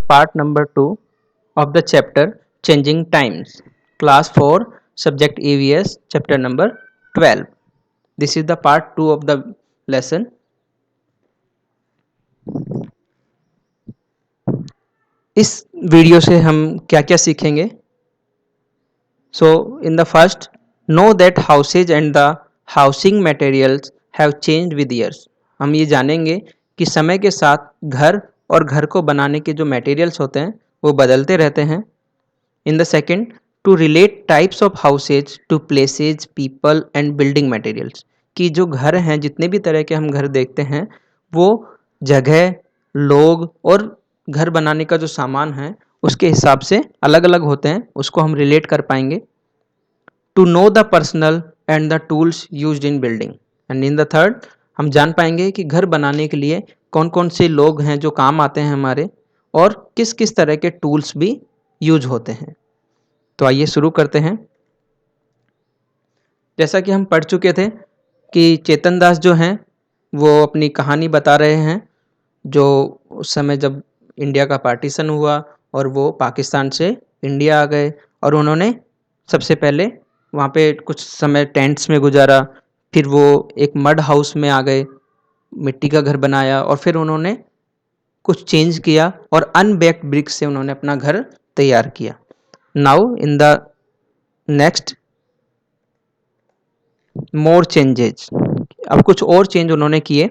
part number 2 of the chapter Changing Times, class 4, subject EVS, chapter number 12. This is the part 2 of the lesson. इस video से हम क्या क्या सीखेंगे? So in the first, know that houses and the housing materials have changed with years. हम ये जानेंगे कि समय के साथ घर और घर को बनाने के जो मटेरियल्स होते हैं वो बदलते रहते हैं. In the second, to relate types of houses to places, people and building materials. कि जो घर हैं, जितने भी तरह के हम घर देखते हैं वो जगह, लोग और घर बनाने का जो सामान है उसके हिसाब से अलग अलग होते हैं, उसको हम रिलेट कर पाएंगे. To know the personal and the tools used in building. And in the third, हम जान पाएंगे कि घर बनाने के लिए कौन कौन से लोग हैं जो काम आते हैं हमारे, और किस किस तरह के टूल्स भी यूज होते हैं. तो आइए शुरू करते हैं. जैसा कि हम पढ़ चुके थे कि चेतन दास जो हैं वो अपनी कहानी बता रहे हैं, जो उस समय जब इंडिया का पार्टीशन हुआ और वो पाकिस्तान से इंडिया आ गए और उन्होंने सबसे पहले वहाँ पे कुछ समय टेंट्स में गुजारा, फिर वो एक मड हाउस में आ गए, मिट्टी का घर बनाया और फिर उन्होंने कुछ चेंज किया और अनबेक्ड ब्रिक्स से उन्होंने अपना घर तैयार किया. Now in the next more changes, अब कुछ और चेंज उन्होंने किए.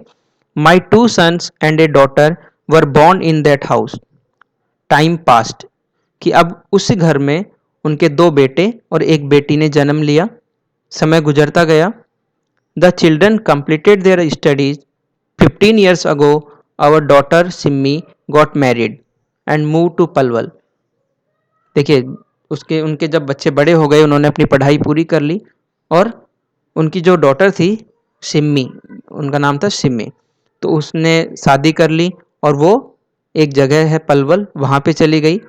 माई 2 sons and A daughter were born in that house. Time past, कि अब उस घर में उनके 2 बेटे और एक बेटी ने जन्म लिया. समय गुजरता गया. The children completed their studies. 15 years ago our daughter Simmi got married and move to Palwal. देखिए, उसके उनके जब बच्चे बड़े हो गए, उन्होंने अपनी पढ़ाई पूरी कर ली और उनकी जो डॉटर थी सिम्मी, उनका नाम था सिम्मी, तो उसने शादी कर ली और वो एक जगह है पलवल, वहाँ पे चली गई.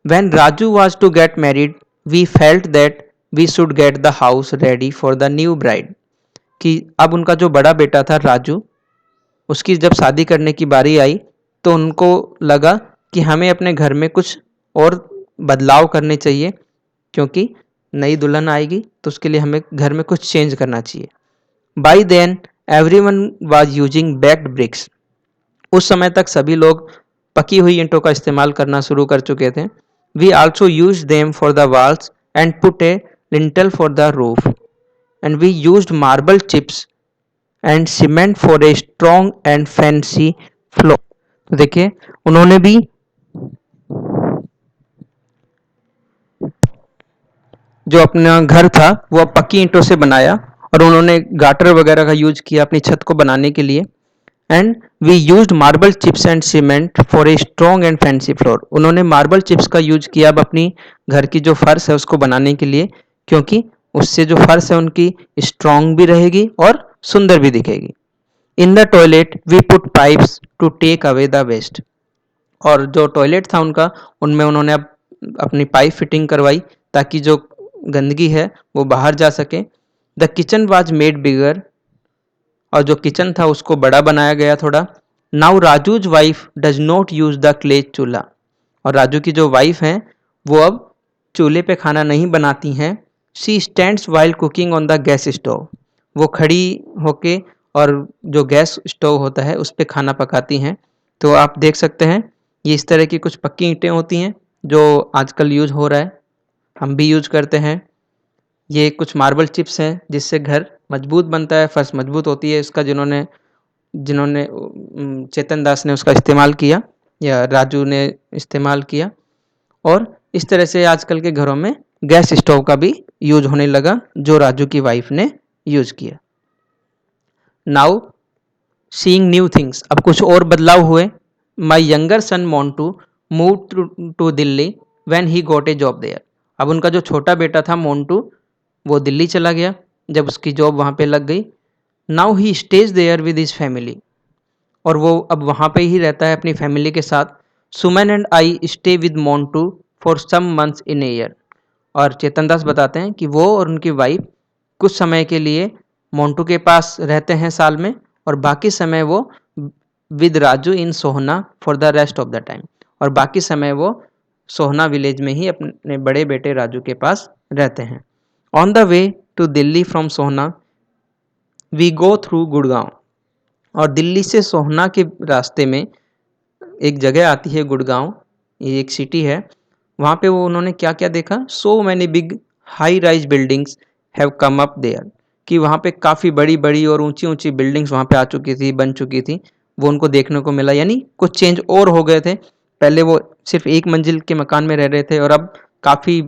When Raju was to get married, we felt that we should get the house ready for the new bride. कि अब उनका जो बड़ा बेटा था राजू, उसकी जब शादी करने की बारी आई तो उनको लगा कि हमें अपने घर में कुछ और बदलाव करने चाहिए, क्योंकि नई दुल्हन आएगी तो उसके लिए हमें घर में कुछ चेंज करना चाहिए. By then everyone was using baked bricks. उस समय तक सभी लोग पकी हुई ईंटों का इस्तेमाल करना शुरू कर चुके थे. We also use them for the walls and put a lintel for the roof and we used marble chips and cement for a strong and fancy floor. देखिए, उन्होंने भी जो अपना घर था वो पक्की ईंटों से बनाया और उन्होंने गाटर वगैरह का यूज किया अपनी छत को बनाने के लिए. And we used marble chips and cement for a strong and fancy floor. उन्होंने मार्बल चिप्स का यूज किया अब अपनी घर की जो फर्श है उसको बनाने के लिए, क्योंकि उससे जो फर्श है उनकी स्ट्रॉन्ग भी रहेगी और सुंदर भी दिखेगी. In the toilet we put pipes to take away the waste. और जो टॉयलेट था उनका, उनमें उन्होंने अब अपनी पाइप फिटिंग करवाई ताकि जो गंदगी है वो बाहर जा सके. द किचन वाज मेड बिगर, और जो किचन था उसको बड़ा बनाया गया थोड़ा. Now Raju's wife does not use the clay चूल्हा. और राजू की जो वाइफ हैं वो अब चूल्हे पे खाना नहीं बनाती हैं. She stands while cooking on the gas stove. वो खड़ी होके और जो गैस स्टोव होता है उस पर खाना पकाती हैं. तो आप देख सकते हैं ये इस तरह की कुछ पक्की ईंटें होती हैं जो आजकल यूज हो रहा है, हम भी यूज करते हैं. ये कुछ मार्बल चिप्स हैं जिससे घर मजबूत बनता है, फर्श मजबूत होती है. इसका जिन्होंने जिन्होंने चेतन दास ने उसका इस्तेमाल किया या राजू ने इस्तेमाल किया. और इस तरह से आजकल के घरों में गैस स्टोव का भी यूज होने लगा जो राजू की वाइफ ने यूज किया. नाउ सीइंग न्यू थिंग्स, अब कुछ और बदलाव हुए. My younger son Montu move to Delhi when he got a job there. अब उनका जो छोटा बेटा था मोन्टू वो दिल्ली चला गया जब उसकी जॉब वहाँ पे लग गई. Now he stays there with his family, और वो अब वहाँ पे ही रहता है अपनी फैमिली के साथ. Suman and I stay with Montu for some months in a year. और चेतन दास बताते हैं कि वो और उनकी वाइफ कुछ समय के लिए मोन्टू के पास रहते हैं साल में, और बाकी समय वो with Raju in Sohna for the rest of the time. और बाकी समय वो सोहना विलेज में ही अपने बड़े बेटे राजू के पास रहते हैं। On the way to Delhi from Sohna we go through Gurgaon. और दिल्ली से सोहना के रास्ते में एक जगह आती है गुड़गांव, ये एक सिटी है। वहाँ पे वो उन्होंने क्या क्या देखा, so many big high rise buildings have come up there, कि वहाँ पे काफ़ी बड़ी बड़ी और ऊंची ऊंची बिल्डिंग्स वहाँ पे आ चुकी थी, बन चुकी थी। वो उनको देखने को मिला, यानी कुछ चेंज और हो गए थे। पहले वो सिर्फ एक मंजिल के मकान में रह रहे थे और अब काफ़ी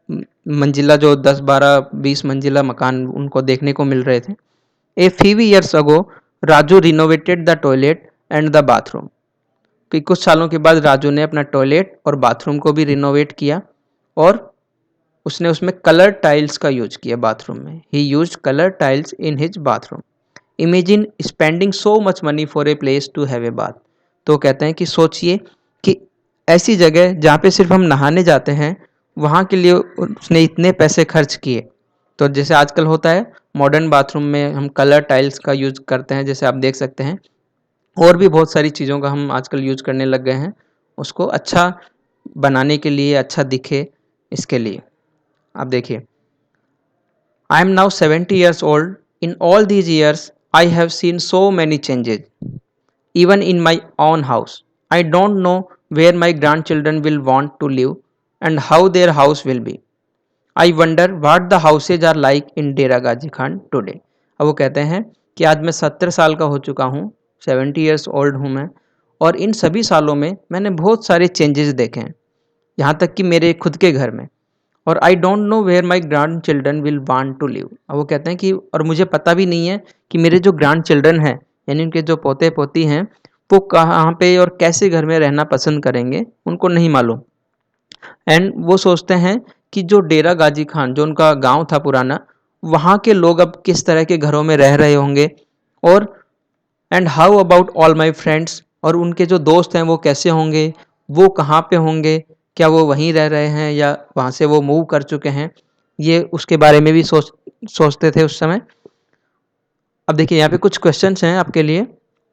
मंजिला, जो 10 12 20 मंजिला मकान उनको देखने को मिल रहे थे। A few years ago Raju renovated the toilet and the bathroom, कि कुछ सालों के बाद राजू ने अपना टॉयलेट और बाथरूम को भी रिनोवेट किया और उसने उसमें कलर टाइल्स का यूज किया बाथरूम में। He use colour tiles in his bathroom. Imagine spending so much money for a place to have a bath. तो कहते हैं कि सोचिए कि ऐसी जगह जहाँ पे सिर्फ हम नहाने जाते हैं, वहाँ के लिए उसने इतने पैसे खर्च किए। तो जैसे आजकल होता है मॉडर्न बाथरूम में हम कलर टाइल्स का यूज करते हैं, जैसे आप देख सकते हैं, और भी बहुत सारी चीज़ों का हम आजकल यूज करने लग गए हैं उसको अच्छा बनाने के लिए, अच्छा दिखे इसके लिए। आप देखिए, I am now 70 years old. In all these years, I have seen so many changes, even in my own house. I don't know where my grandchildren will want to live and how their house will be. I wonder what the houses are like in Dera Gaji Khan today. अब वो कहते हैं कि आज मैं 70 साल का हो चुका हूँ, 70 years old हूँ मैं, और इन सभी सालों में मैंने बहुत सारे चेंजेस देखे हैं, यहाँ तक कि मेरे खुद के घर में। और I don't know where my grandchildren will want to live. अब वो कहते हैं कि और मुझे पता भी नहीं है कि मेरे जो ग्रैंड चिल्ड्रन हैं, यानी उनके जो पोते पोती हैं, वो कहाँ पे और कैसे घर में रहना पसंद करेंगे, उनको नहीं मालूम। एंड वो सोचते हैं कि जो डेरा गाजी खान, जो उनका गांव था पुराना, वहाँ के लोग अब किस तरह के घरों में रह रहे होंगे। और and how about all my friends, और उनके जो दोस्त हैं वो कैसे होंगे, वो कहाँ पे होंगे, क्या वो वहीं रह रहे हैं या वहाँ से वो मूव कर चुके हैं, ये उसके बारे में भी सोचते थे उस समय। अब देखिए यहाँ पे कुछ क्वेश्चंस हैं आपके लिए।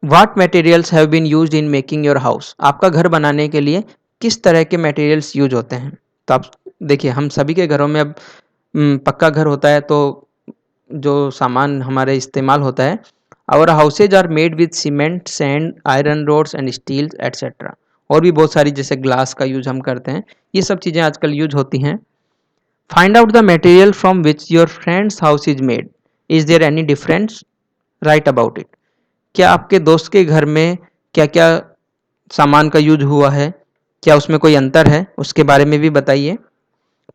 What materials have been used in making your house. आपका घर बनाने के लिए किस तरह के मटेरियल्स यूज होते हैं। तो आप देखिए, हम सभी के घरों में अब पक्का घर होता है, तो जो सामान हमारे इस्तेमाल होता है, our houses are made with cement, sand, iron rods and steel etcetera. और भी बहुत सारी, जैसे ग्लास का यूज हम करते हैं, ये सब चीज़ें आजकल यूज होती हैं। Find out the material from which your friend's house is made, is there any difference, write about it. क्या आपके दोस्त के घर में क्या क्या सामान का यूज हुआ है, क्या उसमें कोई अंतर है, उसके बारे में भी बताइए।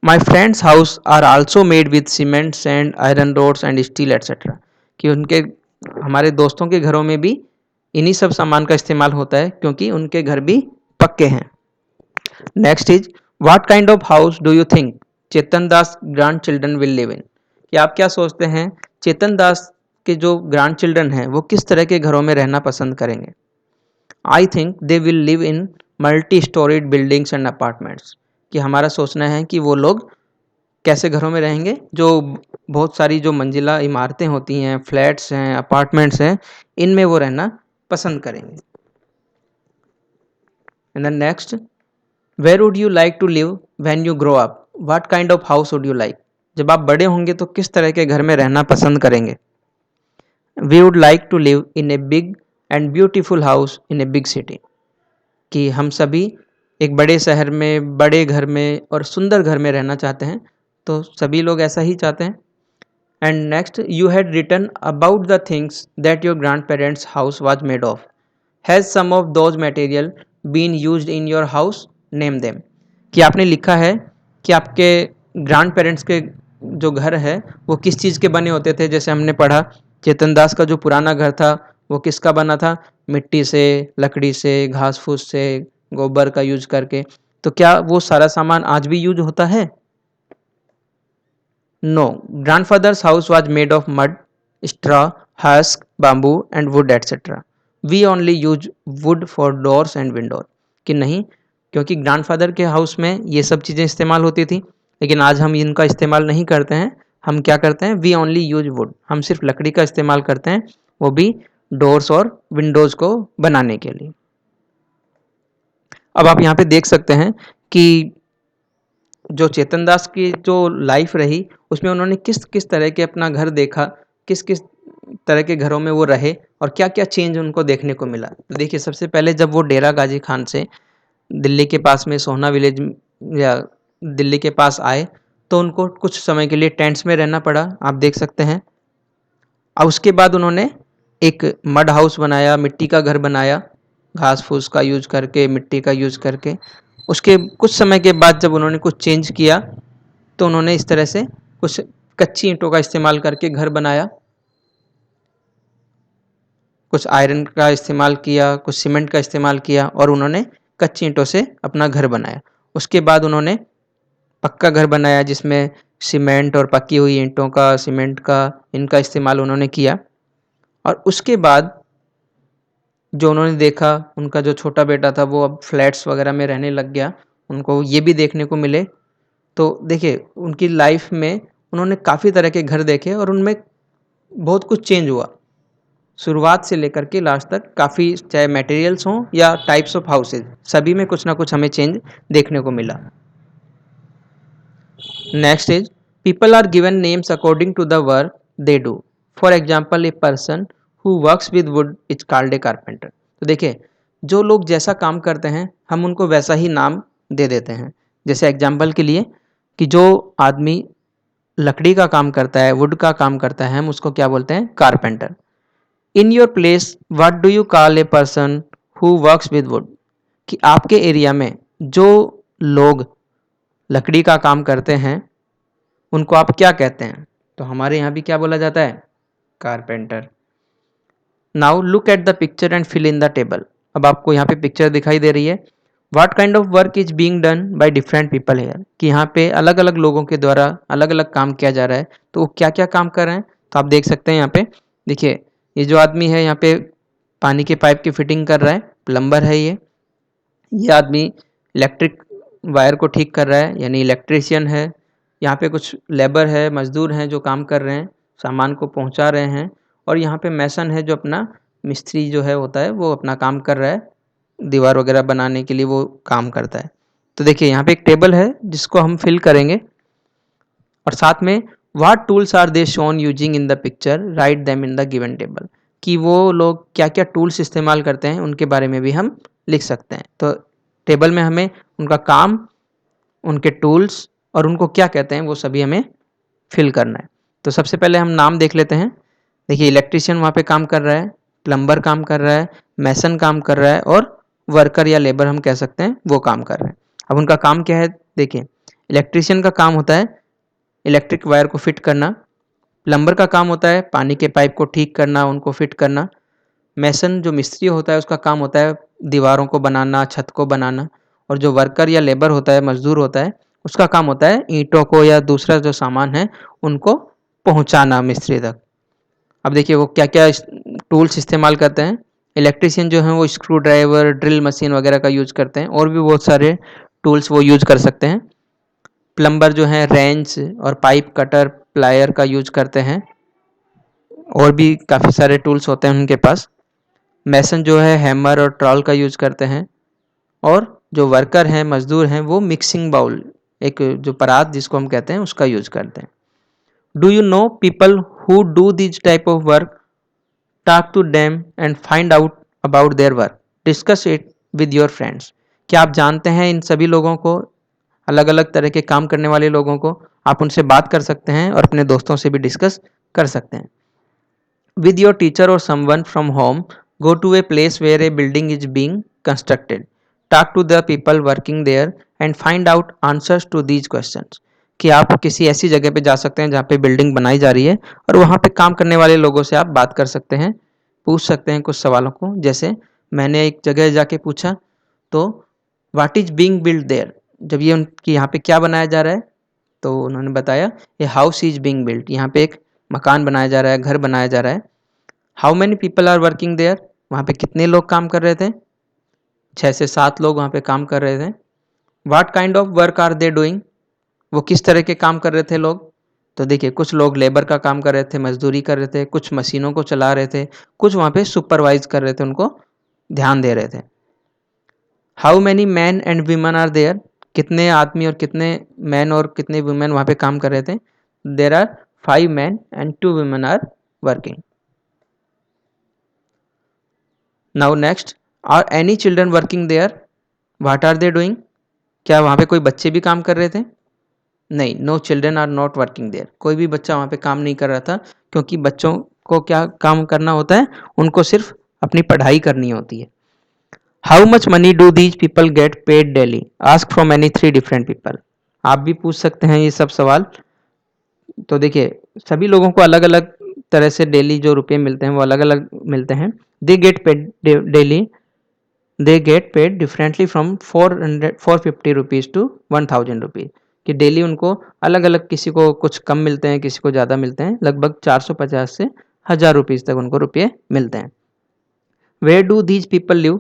My friend's house are also made with cement, sand, iron rods and steel etcetera, कि उनके, हमारे दोस्तों के घरों में भी इन्हीं सब सामान का इस्तेमाल होता है, क्योंकि उनके घर भी पक्के हैं। Next is, what kind of house do you think Chetan Das grand children will live in. कि आप क्या सोचते हैं चेतन दास के जो ग्रैंड चिल्ड्रन हैं वो किस तरह के घरों में रहना पसंद करेंगे। I think they will live in multi storeyed buildings and apartments, कि हमारा सोचना है कि वो लोग कैसे घरों में रहेंगे, जो बहुत सारी जो मंजिला इमारतें होती हैं, फ्लैट्स हैं, अपार्टमेंट्स हैं, इनमें वो रहना पसंद करेंगे। And then next, where would you like to live when you grow up, what kind of house would you like. जब आप बड़े होंगे तो किस तरह के घर में रहना पसंद करेंगे। We would like to live in a big and beautiful house in a big city, कि हम सभी एक बड़े शहर में, बड़े घर में और सुंदर घर में रहना चाहते हैं, तो सभी लोग ऐसा ही चाहते हैं। And next, you had written about the things that your grand parents house was made of, has some of those material been used in your house, name them. कि आपने लिखा है कि आपके ग्रैंड पेरेंट्स के जो घर है वो किस चीज़ के बने होते थे। जैसे हमने पढ़ा, चेतन दास का जो पुराना घर था वो किसका बना था, मिट्टी से, लकड़ी से, घास फूस से, गोबर का यूज करके। तो क्या वो सारा सामान आज भी यूज होता है। No, grandfather's house was made of mud, straw, husk, bamboo and wood etc. We only use wood for doors and windows. कि नहीं, क्योंकि ग्रैंडफादर के हाउस में ये सब चीज़ें इस्तेमाल होती थी, लेकिन आज हम इनका इस्तेमाल नहीं करते हैं। हम क्या करते हैं, वी ओनली यूज वुड, हम सिर्फ लकड़ी का इस्तेमाल करते हैं, वो भी डोर्स और विंडोज़ को बनाने के लिए। अब आप यहाँ पे देख सकते हैं कि जो चेतन दास की जो लाइफ रही उसमें उन्होंने किस किस तरह के अपना घर देखा, किस किस तरह के घरों में वो रहे और क्या क्या चेंज उनको देखने को मिला। तो देखिए सबसे पहले जब वो डेरा गाजी खान से दिल्ली के पास में सोहना विलेज या दिल्ली के पास आए तो उनको कुछ समय के लिए टेंट्स में रहना पड़ा, आप देख सकते हैं। और उसके बाद उन्होंने एक मड हाउस बनाया, मिट्टी का घर बनाया, घास फूस का यूज करके, मिट्टी का यूज करके। उसके कुछ समय के बाद जब उन्होंने कुछ चेंज किया तो उन्होंने इस तरह से कुछ कच्ची ईंटों का इस्तेमाल करके घर बनाया, कुछ आयरन का इस्तेमाल किया, कुछ सीमेंट का इस्तेमाल किया और उन्होंने कच्ची ईंटों से अपना घर बनाया। उसके बाद उन्होंने पक्का घर बनाया जिसमें सीमेंट और पकी हुई ईंटों का, सीमेंट का, इनका इस्तेमाल उन्होंने किया। और उसके बाद जो उन्होंने देखा, उनका जो छोटा बेटा था वो अब फ्लैट्स वगैरह में रहने लग गया, उनको ये भी देखने को मिले। तो देखिए उनकी लाइफ में उन्होंने काफ़ी तरह के घर देखे और उनमें बहुत कुछ चेंज हुआ, शुरुआत से लेकर के लास्ट तक। काफ़ी चाहे मटेरियल्स हों या टाइप्स ऑफ हाउसेज, सभी में कुछ ना कुछ हमें चेंज देखने को मिला। Next is people are given names according to the work they do. For example a person who works with wood is called a carpenter. तो देखिए जो लोग जैसा काम करते हैं हम उनको वैसा ही नाम दे देते हैं। जैसे एग्जाम्पल के लिए कि जो आदमी लकड़ी का काम करता है, वुड का काम करता है, हम उसको क्या बोलते हैं? Carpenter. In your place what do you call A person who works with would. कि आपके एरिया में जो लोग लकड़ी का काम करते हैं उनको आप क्या कहते हैं? तो हमारे यहाँ भी क्या बोला जाता है? Carpenter. Now look at the picture and fill in the table. अब आपको यहाँ पे पिक्चर दिखाई दे रही है। What kind of work is being done by different people here. कि यहाँ पे अलग अलग लोगों के द्वारा अलग अलग काम किया जा रहा है। तो वो क्या क्या काम कर रहे हैं तो आप देख सकते हैं यहाँ पे। देखिए ये जो आदमी है यहाँ पे पानी के पाइप की फिटिंग कर रहा है, प्लम्बर है ये आदमी इलेक्ट्रिक वायर को ठीक कर रहा है यानी इलेक्ट्रीशियन है। यहाँ पे कुछ लेबर है, मजदूर हैं जो काम कर रहे हैं, सामान को पहुँचा रहे हैं। और यहाँ पे मैसन है जो अपना मिस्त्री जो है होता है वो अपना काम कर रहा है, दीवार वगैरह बनाने के लिए वो काम करता है। तो देखिए यहाँ पे एक टेबल है जिसको हम फिल करेंगे और साथ में what tools are they shown using in the picture write them in the given table. कि वो लोग क्या क्या टूल्स इस्तेमाल करते हैं उनके बारे में भी हम लिख सकते हैं। तो टेबल में हमें उनका काम, उनके टूल्स और उनको क्या कहते हैं वो सभी हमें फिल करना है। तो सबसे पहले हम नाम देख लेते हैं। देखिए इलेक्ट्रीशियन वहाँ पे काम कर रहा है, प्लम्बर काम कर रहा है, मैसन काम कर रहा है और वर्कर या लेबर हम कह सकते हैं वो काम कर रहे हैं। अब उनका काम क्या है? देखिए इलेक्ट्रीशियन का काम होता है इलेक्ट्रिक वायर को फिट करना, प्लम्बर का काम होता है पानी के पाइप को ठीक करना, उनको फिट करना, मैसन जो मिस्त्री होता है उसका काम होता है दीवारों को बनाना, छत को बनाना, और जो वर्कर या लेबर होता है, मजदूर होता है, उसका काम होता है ईंटों को या दूसरा जो सामान है उनको पहुंचाना मिस्त्री तक। अब देखिए वो क्या क्या टूल्स इस्तेमाल करते हैं। इलेक्ट्रीशियन जो है वो स्क्रू ड्राइवर, ड्रिल मशीन वगैरह का यूज करते हैं और भी बहुत सारे टूल्स वो यूज कर सकते हैं। प्लम्बर जो है रेंच और पाइप कटर, प्लायर का यूज करते हैं और भी काफ़ी सारे टूल्स होते हैं उनके पास। मैसन जो है हैमर और ट्रॉल का यूज करते हैं और जो वर्कर हैं, मजदूर हैं, वो मिक्सिंग बाउल, एक जो परात जिसको हम कहते हैं उसका यूज करते हैं। Do you know people who do this type of work? Talk to them and find out about their work, discuss it with your friends. क्या आप जानते हैं इन सभी लोगों को, अलग अलग तरह के काम करने वाले लोगों को? आप उनसे बात कर सकते हैं और अपने दोस्तों से भी डिस्कस कर सकते हैं। With your teacher or someone from home, go to a place where a building is being constructed. Talk to the people working there and find out answers to these questions. कि आप किसी ऐसी जगह पे जा सकते हैं जहाँ पे बिल्डिंग बनाई जा रही है और वहाँ पे काम करने वाले लोगों से आप बात कर सकते हैं, पूछ सकते हैं कुछ सवालों को। जैसे मैंने एक जगह जाके पूछा तो what is being build their, जब ये उनकी यहाँ पे क्या बनाया जा रहा है तो उन्होंने बताया ये हाउस इज बीइंग बिल्ड, यहाँ पे एक मकान बनाया जा रहा है, घर बनाया जा रहा है। How many people are working there, वहाँ पे कितने लोग काम कर रहे थे? 6 से 7 लोग वहाँ पे काम कर रहे थे। What kind of work are they doing, वो किस तरह के काम कर रहे थे लोग? तो देखिए कुछ लोग लेबर का काम कर रहे थे, मजदूरी कर रहे थे, कुछ मशीनों को चला रहे थे, कुछ वहाँ पे सुपरवाइज कर रहे थे, उनको ध्यान दे रहे थे। How many man and women are there, कितने आदमी और कितने मैन और कितने वुमेन वहाँ पे काम कर रहे थे. There are 5 man and 2 women are working. Now next, are any children working there, what are they doing, क्या वहाँ पे कोई बच्चे भी काम कर रहे थे? नहीं, no children are not working there, कोई भी बच्चा वहाँ पे काम नहीं कर रहा था, क्योंकि बच्चों को क्या काम करना होता है, उनको सिर्फ अपनी पढ़ाई करनी होती है. How much money do these people get paid daily, ask from any 3 different people. आप भी पूछ सकते हैं ये सब सवाल. तो देखिए, सभी लोगों को अलग अलग तरह से डेली जो रुपये मिलते हैं वो अलग अलग मिलते हैं. They get paid daily, they get paid differently from 450 rupees to 1000 rupees, कि डेली उनको अलग अलग, किसी को कुछ कम मिलते हैं, किसी को ज़्यादा मिलते हैं, लगभग 450 से 1000 रुपीज़ तक उनको रुपये मिलते हैं. Where do these people live,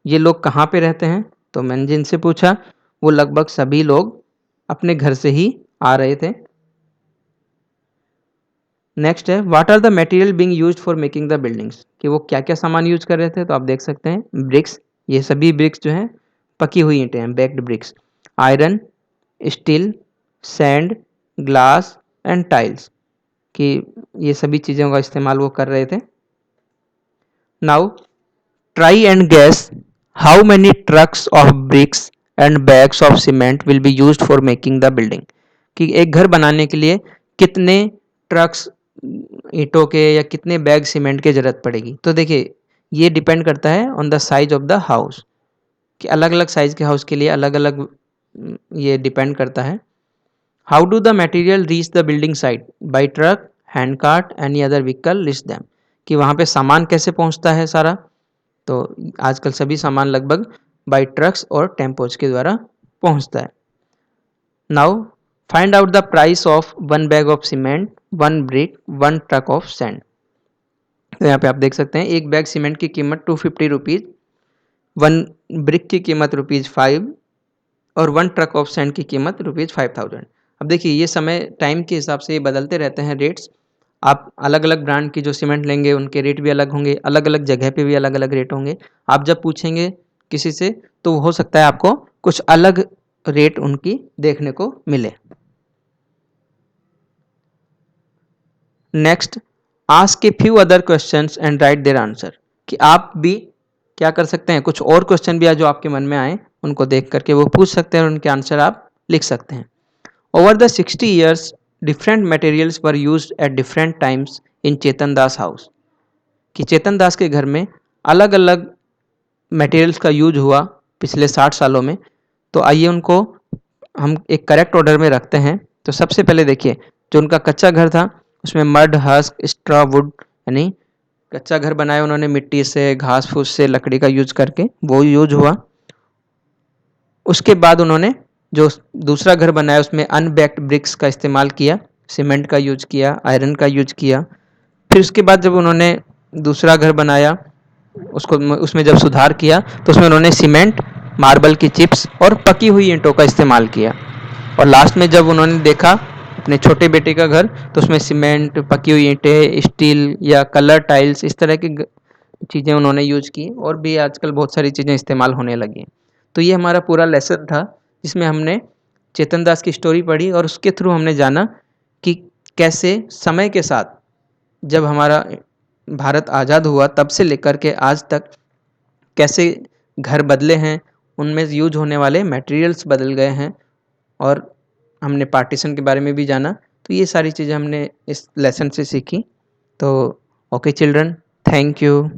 ये लोग कहाँ पे रहते हैं? तो मैंने जिनसे पूछा वो लगभग सभी लोग अपने घर से ही आ रहे थे. नेक्स्ट है, what are the material being used for making the buildings, कि वो क्या क्या सामान यूज कर रहे थे. तो आप देख सकते हैं ब्रिक्स, ये सभी ब्रिक्स जो हैं पकी हुई ईंटें हैं, baked bricks. Iron, steel, sand, glass and tiles, कि ये सभी चीज़ों का इस्तेमाल वो कर रहे थे. Now try and gas how many trucks of BRICS and bags of cement will be used for making the building, कि एक घर बनाने के लिए कितने ट्रक्स ईंटों के या कितने बैग सीमेंट की ज़रूरत पड़ेगी. तो देखिए, ये डिपेंड करता है on the size of the house, कि अलग अलग साइज के हाउस के लिए अलग अलग ये डिपेंड करता है. How do the material reach the building site, by truck, hand cart, any other vehicle, list them, कि वहाँ पे सामान कैसे पहुँचता है सारा. तो आजकल सभी सामान लगभग बाई ट्रक्स और टेम्पोज के द्वारा पहुँचता है. Now find out the price of 1 bag of cement, 1 brick, 1 truck of sand. तो यहाँ पे आप देख सकते हैं एक बैग सीमेंट की कीमत 250 रुपीज़, 1 ब्रिक की कीमत ₹5 और 1 ट्रक ऑफ सैंड की कीमत ₹5000. अब देखिए, ये समय टाइम के हिसाब से ये बदलते रहते हैं रेट्स. आप अलग अलग ब्रांड की जो सीमेंट लेंगे उनके रेट भी अलग होंगे, अलग अलग जगह पे भी अलग अलग रेट होंगे. आप जब पूछेंगे किसी से तो हो सकता है आपको कुछ अलग रेट उनकी देखने को मिले. Next, ask a few other questions and write their answer, कि आप भी क्या कर सकते हैं, कुछ और क्वेश्चन भी जो आपके मन में आए उनको देख करके वो पूछ सकते हैं और उनके आंसर आप लिख सकते हैं. Over the 60 years, different materials were used at different times in Chetan Das house, कि चेतन दास के घर में अलग अलग मटेरियल्स का यूज हुआ पिछले 60 सालों में. तो आइए उनको हम एक करेक्ट ऑर्डर में रखते हैं. तो सबसे पहले देखिए, जो उनका कच्चा घर था उसमें मड, हस्क, स्ट्रॉ, वुड, यानी कच्चा घर बनाया उन्होंने मिट्टी से, घास फूस से, लकड़ी का यूज करके, वो यूज हुआ. उसके बाद उन्होंने जो दूसरा घर बनाया उसमें अनबैक्ड ब्रिक्स का इस्तेमाल किया, सीमेंट का यूज किया, आयरन का यूज किया. फिर उसके बाद जब उन्होंने दूसरा घर बनाया उसको उसमें जब सुधार किया तो उसमें उन्होंने सीमेंट, मार्बल की चिप्स और पकी हुई ईंटों का इस्तेमाल किया. और लास्ट में जब उन्होंने देखा अपने छोटे बेटे का घर तो उसमें सीमेंट, पकी हुई ईंटें, स्टील या कलर टाइल्स, इस तरह की चीज़ें उन्होंने यूज की. और भी आजकल बहुत सारी चीज़ें इस्तेमाल होने लगी. तो ये हमारा पूरा लेसन था जिसमें हमने चेतन दास की स्टोरी पढ़ी और उसके थ्रू हमने जाना कि कैसे समय के साथ जब हमारा भारत आज़ाद हुआ तब से लेकर के आज तक कैसे घर बदले हैं, उनमें यूज होने वाले मटेरियल्स बदल गए हैं. और हमने पार्टीशन के बारे में भी जाना. तो ये सारी चीज़ें हमने इस लेसन से सीखी. तो ओके चिल्ड्रन, थैंक यू.